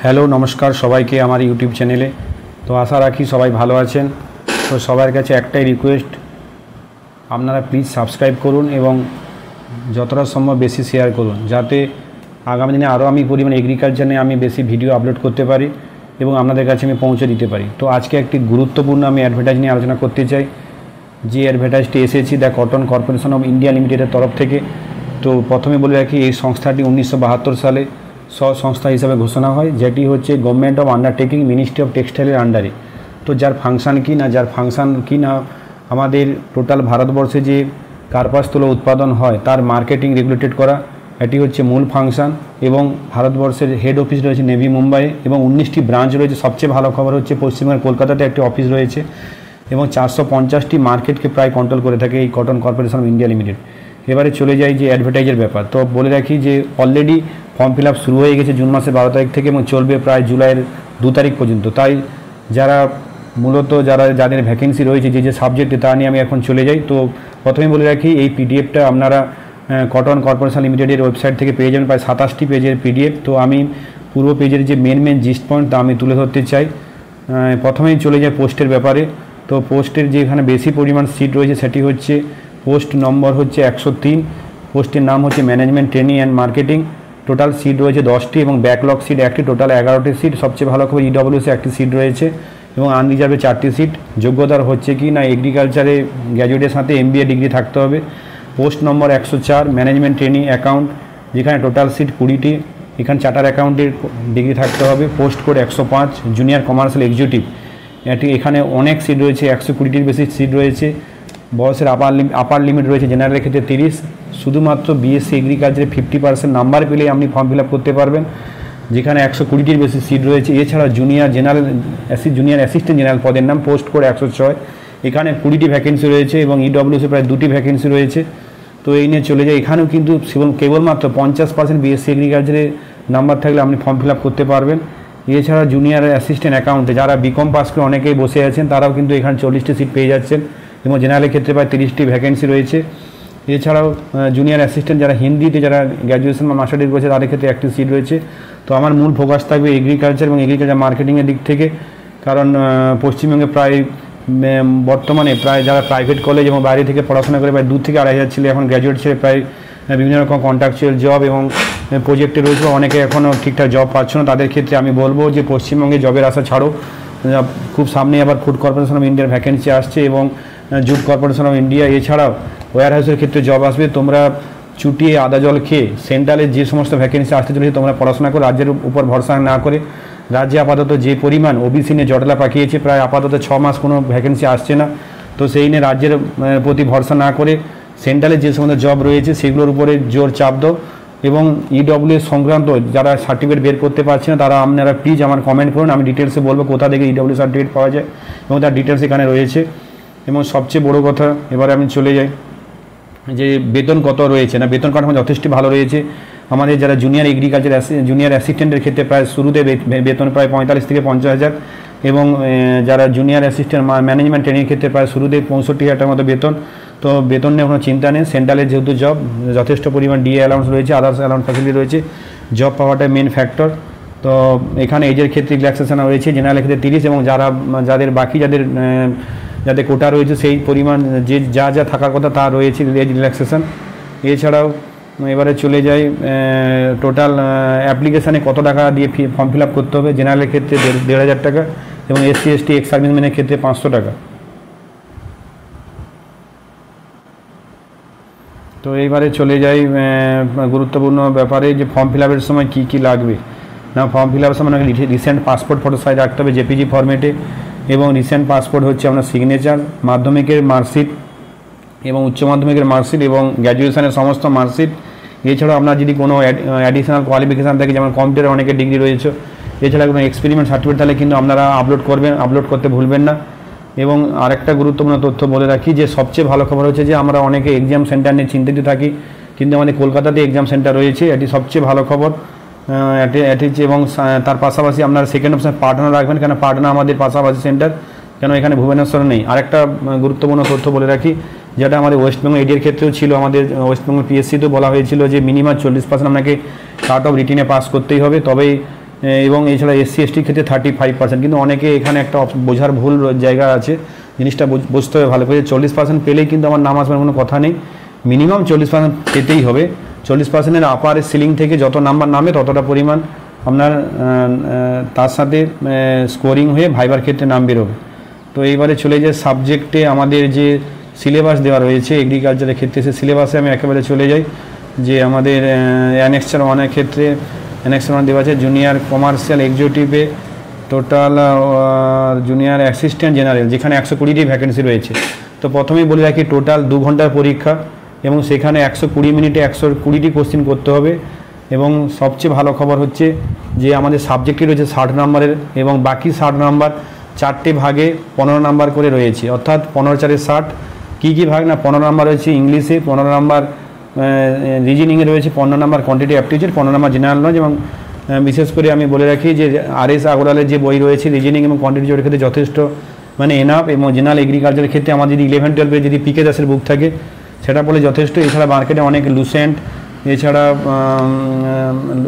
Hello নমস্কার সবাইকে আমার ইউটিউব চ্যানেলে। তো আশা রাখি সবাই ভালো আছেন। তো সবার কাছে একটাই রিকোয়েস্ট, আপনারা প্লিজ সাবস্ক্রাইব করুন এবং যতটা সম্ভব বেশি শেয়ার করুন, যাতে আগামী দিনে আরও আমি পরিমাণে এগ্রিকালচার নিয়ে আমি বেশি ভিডিও আপলোড করতে পারি এবং আপনাদের কাছে আমি পৌঁছে দিতে পারি। তো আজকে একটি গুরুত্বপূর্ণ আমি অ্যাডভার্টাইজ নিয়ে আলোচনা করতে চাই। যে অ্যাডভার্টাইজটি এসেছি the cotton corporation of India লিমিটেডের তরফ থেকে। তো প্রথমে বলে রাখি, এই সংস্থাটি 1972 সালে সংস্থা হিসাবে ঘোষণা হয়, যেটি হচ্ছে government of undertaking ministry of টেক্সটাইলের আন্ডারে। তো যার ফাংশান কি না আমাদের টোটাল ভারতবর্ষে যে কার্পাস তুলো উৎপাদন হয় তার মার্কেটিং রেগুলেটেড করা, এটি হচ্ছে মূল ফাংশান। এবং ভারতবর্ষের হেড অফিস রয়েছে নেভি মুম্বাইয়ে এবং 19টি ব্রাঞ্চ রয়েছে। সবচেয়ে ভালো খবর হচ্ছে পশ্চিমবঙ্গের কলকাতাতে একটি অফিস রয়েছে এবং 450টি মার্কেটকে প্রায় কন্ট্রোল করে থাকে এই cotton corporation of India limited. এবারে চলে যাই যে অ্যাডভার্টাইজের ব্যাপার। তো বলে রাখি যে অলরেডি ফর্ম ফিল আপ শুরু হয়ে গেছে জুন মাসের 12 তারিখ থেকে এবং চলবে প্রায় জুলাইয়ের 2 তারিখ পর্যন্ত। তাই যাদের ভ্যাকেন্সি রয়েছে যে সাবজেক্টে, তা নিয়ে আমি এখন চলে যাই। তো প্রথমে বলে রাখি, এই পিডিএফটা আপনারা কটন কর্পোরেশন লিমিটেডের ওয়েবসাইট থেকে পেয়ে যাবেন, প্রায় 27টি পেজের পিডিএফ। তো আমি পুরো পেজের যে মেন জিস্ট পয়েন্ট তা আমি তুলে ধরতে চাই। প্রথমেই চলে যায় পোস্টের ব্যাপারে। তো পোস্টের যেখানে বেশি পরিমাণ সিট রয়েছে সেটি হচ্ছে পোস্ট নম্বর হচ্ছে 103। পোস্টের নাম হচ্ছে management training and marketing. Total seat রয়েছে 10টি এবং ব্যাকলগ সিট একটি, টোটাল 11টি সিট। সবচেয়ে ভালো খবর, ইডব্লিউসি একটি সিট রয়েছে এবং আনরিজার্ভে 4টি সিট। যোগ্যতার হচ্ছে কি না এগ্রিকালচারে গ্র্যাজুয়েটের সাথে MBA ডিগ্রি থাকতে হবে। পোস্ট নম্বর 104 ম্যানেজমেন্ট ট্রেনিং অ্যাকাউন্ট, যেখানে টোটাল সিট 20টি, এখানে চার্টার অ্যাকাউন্টের ডিগ্রি থাকতে হবে। Post code 105 junior commercial executive, এখানে অনেক সিট রয়েছে, 120টির বেশি সিট রয়েছে। বয়সের আপার লিমিট রয়েছে জেনারেলের ক্ষেত্রে 30। শুধুমাত্র BSc এগ্রিকালচারে 50% নাম্বার পেলেই আপনি ফর্ম ফিল আপ করতে পারবেন, যেখানে 120টির বেশি সিট রয়েছে। এছাড়া জুনিয়র অ্যাসিস্ট্যান্ট জেনারেল পদের নাম, পোস্ট কোড 106, এখানে 20টি ভ্যাকেন্সি রয়েছে এবং ইডব্লিউসি প্রায় 2টি ভ্যাকেন্সি রয়েছে। তো এই নিয়ে চলে যায়। এখানেও কিন্তু কেবলমাত্র 50% BSc এগ্রিকালচারে নাম্বার থাকলে আপনি ফর্ম ফিল আপ করতে পারবেন। এছাড়া জুনিয়র অ্যাসিস্ট্যান্ট অ্যাকাউন্টে যারা BCom পাস করে অনেকেই বসে আছেন, তারাও কিন্তু এখানে 40টি সিট পেয়ে যাচ্ছেন এবং জেনারেলের ক্ষেত্রে প্রায় 30টি ভ্যাকেন্সি রয়েছে। এছাড়াও জুনিয়র অ্যাসিস্ট্যান্ট যারা হিন্দিতে যারা গ্র্যাজুয়েশন বা মাস্টার ডিগ্রি করেছে তাদের ক্ষেত্রে একটি সিট রয়েছে। তো আমার মূল ফোকাস থাকবে এগ্রিকালচার এবং এগ্রিকালচার মার্কেটিংয়ের দিক থেকে, কারণ পশ্চিমবঙ্গে বর্তমানে প্রায় যারা প্রাইভেট কলেজ এবং বাইরে থেকে পড়াশোনা করে প্রায় 2 থেকে 2,500 ছেলে এখন গ্র্যাজুয়েট ছেলে প্রায় বিভিন্ন রকম কন্ট্রাকচুয়াল জব এবং প্রজেক্টে রয়েছে, অনেকে এখনও ঠিকঠাক জব পাচ্ছে না। তাদের ক্ষেত্রে আমি বলবো যে পশ্চিমবঙ্গে জবের আশা ছাড়ো। খুব সামনে আবার ফুড কর্পোরেশন অফ ইন্ডিয়ার ভ্যাকেন্সি আসছে এবং জুট কর্পোরেশন অফ ইন্ডিয়া, এছাড়াও ওয়্যার হাউসের ক্ষেত্রে জব আসবে। তোমরা চুটিয়ে আদা জল খেয়ে সেন্ট্রালে যে সমস্ত ভ্যাকেন্সি আসতে চলেছে তোমরা পড়াশোনা করে রাজ্যের উপর ভরসা না করে, রাজ্যে আপাতত যে পরিমাণ ওবিসি নিয়ে জটলা পাকিয়েছে, প্রায় আপাতত 6 মাস কোনো ভ্যাকেন্সি আসছে না। তো সেই নিয়ে রাজ্যের প্রতি ভরসা না করে সেন্ট্রালে যে সমস্ত জব রয়েছে সেগুলোর উপরে জোর চাপ দাও। এবং ইডব্লিউএস সংক্রান্ত যারা সার্টিফিকেট বের করতে পারছে না তারা আপনারা প্লিজ আমার কমেন্ট করুন, আমি ডিটেলসে বলবো কোথা থেকে ইডব্লিউ সার্টিফিকেট পাওয়া যায় এবং তার ডিটেলস এখানে রয়েছে। এবং সবচেয়ে বড় কথা, এবারে আমি চলে যাই যে বেতন কত রয়েছে। না, বেতন কাঠামো যথেষ্ট ভালো রয়েছে। আমাদের যারা জুনিয়র এগ্রিকালচার জুনিয়র অ্যাসিস্ট্যান্টের ক্ষেত্রে প্রায় শুরুতে বেতন প্রায় 45 থেকে 50,000 এবং যারা জুনিয়র অ্যাসিস্ট্যান্ট ম্যানেজমেন্ট ট্রেনিংয়ের ক্ষেত্রে প্রায় শুরুতে 65,000 মতো বেতন। তো বেতন নিয়ে কোনো চিন্তা নেই। সেন্ট্রালের যেহেতু জব, যথেষ্ট পরিমাণ DA অ্যালাউন্স রয়েছে, আদার্স অ্যালাউন্স ফ্যাসিলিটি রয়েছে, জব পাওয়াটাই মেন ফ্যাক্টর। তো এখানে এজের ক্ষেত্রে রিল্যাক্সেশন রয়েছে, জেনারেলের ক্ষেত্রে 30 এবং যাদের কোটা রয়েছে সেই পরিমাণ যে যা থাকার কথা তা রয়েছে এজ রিল্যাক্সেশন। এছাড়াও এবারে চলে যাই টোটাল অ্যাপ্লিকেশানে কত টাকা দিয়ে ফর্ম ফিল আপ করতে হবে। জেনারেলের ক্ষেত্রে 1,500 টাকা এবং SC ST এক্স সার্ভিসম্যানের ক্ষেত্রে 500 টাকা। তো এইবারে চলে যাই গুরুত্বপূর্ণ ব্যাপারে যে ফর্ম ফিল আপের সময় কী লাগবে। না, ফর্ম ফিল আপের সময় রিসেন্ট পাসপোর্ট ফটো সাইজ রাখতে হবে JPG ফরম্যাটে এবং রিসেন্ট পাসপোর্ট হচ্ছে আপনার সিগনেচার, মাধ্যমিকের মার্কশিট এবং উচ্চ মাধ্যমিকের মার্কশিট এবং গ্র্যাজুয়েশনের সমস্ত মার্কশিট। এছাড়াও আপনার যদি কোনো অ্যাডিশনাল কোয়ালিফিকেশান থাকে, যেমন কম্পিউটারে অনেকের ডিগ্রি রয়েছে, এছাড়া কোনো এক্সপেরিমেন্ট সার্টিফিকেট তাহলে কিন্তু আপনারা আপলোড করতে ভুলবেন না। এবং আরেকটা গুরুত্বপূর্ণ তথ্য বলে রাখি যে সবচেয়ে ভালো খবর হচ্ছে যে আমরা অনেকে এক্সাম সেন্টার নিয়ে চিন্তিত থাকি, কিন্তু আমাদের কলকাতাতে এক্সাম সেন্টার রয়েছে, এটি সবচেয়ে ভালো খবর। এবং তার পাশাপাশি আপনারা সেকেন্ড অপশন পাটনা রাখবেন, কেন পাটনা আমাদের পাশাপাশি সেন্টার, কেন এখানে ভুবনেশ্বরে নেই। আরেকটা গুরুত্বপূর্ণ তথ্য বলে রাখি, যেটা আমাদের ওয়েস্টবেঙ্গল এডির ক্ষেত্রেও ছিল, আমাদের ওয়েস্টবেঙ্গল PSCতেও বলা হয়েছিল যে মিনিমাম 40% আপনাকে কাট অফ রিটিনে পাস করতেই হবে, তবেই এবং এছাড়া SC ST ক্ষেত্রে 35%। কিন্তু অনেকে এখানে একটা বোঝার ভুল জায়গা আছে, জিনিসটা বুঝতে হবে ভালো করে। 40% পেলেই কিন্তু আমার নাম আসবার কোনো কথা নেই, মিনিমাম 40% পেতেই হবে। 40%-এর আপার সিলিং থেকে যত নাম্বার নামে ততটা পরিমাণ আপনার তার সাথে স্কোরিং হয়ে ভাইবার ক্ষেত্রে নাম বেরোবে। তো এইবারে চলে যায় সাবজেক্টে আমাদের যে সিলেবাস দেওয়া রয়েছে এগ্রিকালচারের ক্ষেত্রে, সে সিলেবাসে আমি একেবারে চলে যাই। যে আমাদের অ্যানেক্সার 1-এর ক্ষেত্রে অ্যানেক্সার 1 দেওয়া আছে জুনিয়র কমার্শিয়াল এক্সিকিউটিভে টোটাল জুনিয়র অ্যাসিস্ট্যান্ট জেনারেল, যেখানে 120টি ভ্যাকেন্সি রয়েছে। তো প্রথমেই বলে রাখি টোটাল 2 ঘন্টার পরীক্ষা এবং সেখানে 120 মিনিটে 120টি কোশ্চেন করতে হবে। এবং সবচেয়ে ভালো খবর হচ্ছে যে আমাদের সাবজেক্টে রয়েছে 60 নম্বরের এবং বাকি 60 নম্বর 4টে ভাগে 15 নম্বর করে রয়েছে, অর্থাৎ 15×4 = 60। কী কী ভাগ না, 15 নম্বর রয়েছে ইংলিশে, 15 নম্বর রিজনিংয়ে রয়েছে, 15 নম্বর কোয়ান্টিটিভ অ্যাপটিটিউড, 15 নম্বর জেনারেল নলেজ। এবং বিশেষ করে আমি বলে রাখি যে RS আগরওয়ালের যে বই রয়েছে রিজনিং এবং কোয়ান্টিটিভ ক্ষেত্রে যথেষ্ট এনাফ। এবং জেনারেল এগ্রিকালচারের ক্ষেত্রে আমার যদি 11-12 যদি PK দাসের বুক থাকে সেটা বলে যথেষ্ট। এছাড়া মার্কেটে অনেক লুসেন্ট, এছাড়া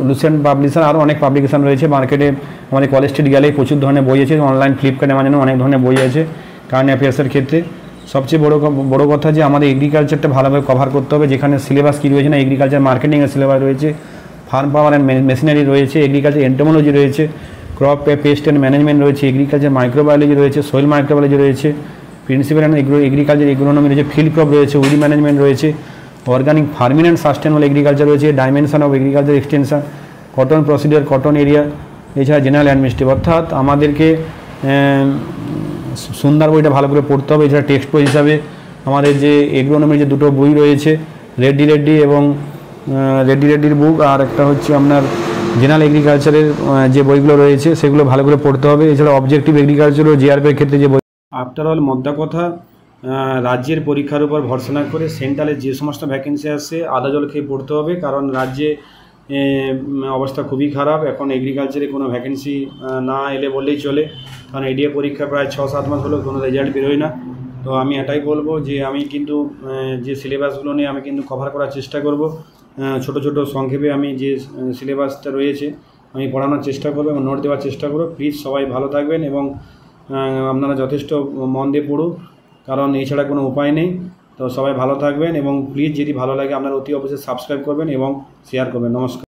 লুসেন্ট পাবলিশার, আরও অনেক পাবলিকেশান রয়েছে মার্কেটে। আমাদের কলেজ স্ট্রিট গেলেই প্রচুর ধরনের বই আছে, অনলাইন ফ্লিপকার্টে আমার জন্য অনেক ধরনের বই আছে কারেন্ট অ্যাফেয়ার্সের ক্ষেত্রে। সবচেয়ে বড় কথা যে আমাদের এগ্রিকালচারটা ভালোভাবে কভার করতে হবে, যেখানে সিলেবাস কী রয়েছে না, এগ্রিকালচার মার্কেটিংয়ের সিলেবাস রয়েছে, ফার্ম পাওয়ার অ্যান্ড মেশিনারি রয়েছে, এগ্রিকালচার এন্টোমোলজি রয়েছে, ক্রপ পেস্ট অ্যান্ড ম্যানেজমেন্ট রয়েছে, এগ্রিকালচার মাইক্রোবায়োলজি রয়েছে, সয়েল মাইক্রোবায়োলজি রয়েছে, প্রিন্সিপাল অ্যান্ড এগ্রিকালচার এগ্রোনমি রয়েছে, ফিল্ড ক্রপ রয়েছে, উইড ম্যানেজমেন্ট রয়েছে, organic farming and sustainable agriculture রয়েছে, dimension of agriculture extension, cotton procedure, cotton area, এছাড়া general administrative. অর্থাৎ আমাদেরকে সুন্দর বইটা ভালো করে পড়তে হবে। এছাড়া টেক্সট বই হিসাবে আমাদের যে এগ্রোনমির যে দুটো বই রয়েছে, রেড্ডি এবং রেড্ডির বুক, আর একটা হচ্ছে আপনার জেনারেল এগ্রিকালচারের যে বইগুলো রয়েছে সেগুলো ভালো করে পড়তে হবে। এছাড়া অবজেক্টিভ এগ্রিকালচার ও জিআরপির ক্ষেত্রে যে বই। আফটার অল মোদ্দা কথা, রাজ্যের পরীক্ষার উপর ভরসা না করে সেন্ট্রালে যে সমস্ত ভ্যাকেন্সি আসছে আদা জল খেয়ে পড়তে হবে, কারণ রাজ্যে অবস্থা খুবই খারাপ। এখন এগ্রিকালচারে কোনো ভ্যাকেন্সি না এলে বললেই চলে, কারণ এডিএ পরীক্ষা প্রায় 6-7 মাস হলো কোনো রেজাল্ট বেরোয় না। তো আমি এটাই বলবো যে আমি কিন্তু যে সিলেবাসগুলো নিয়ে আমি কিন্তু কভার করার চেষ্টা করব। ছোট সংক্ষেপে আমি যে সিলেবাসটা রয়েছে আমি পড়ানোর চেষ্টা করবো এবং নোট দেওয়ার চেষ্টা করব। প্লিজ সবাই ভালো থাকবেন এবং আপনারা যথেষ্ট মন দিয়ে পড়ুন, কারণ এছাড়া কোনো উপায় নেই। তো সবাই ভালো থাকবেন এবং প্লিজ যদি ভালো লাগে আপনারা অতি অবশ্যই সাবস্ক্রাইব করবেন এবং শেয়ার করবেন। নমস্কার।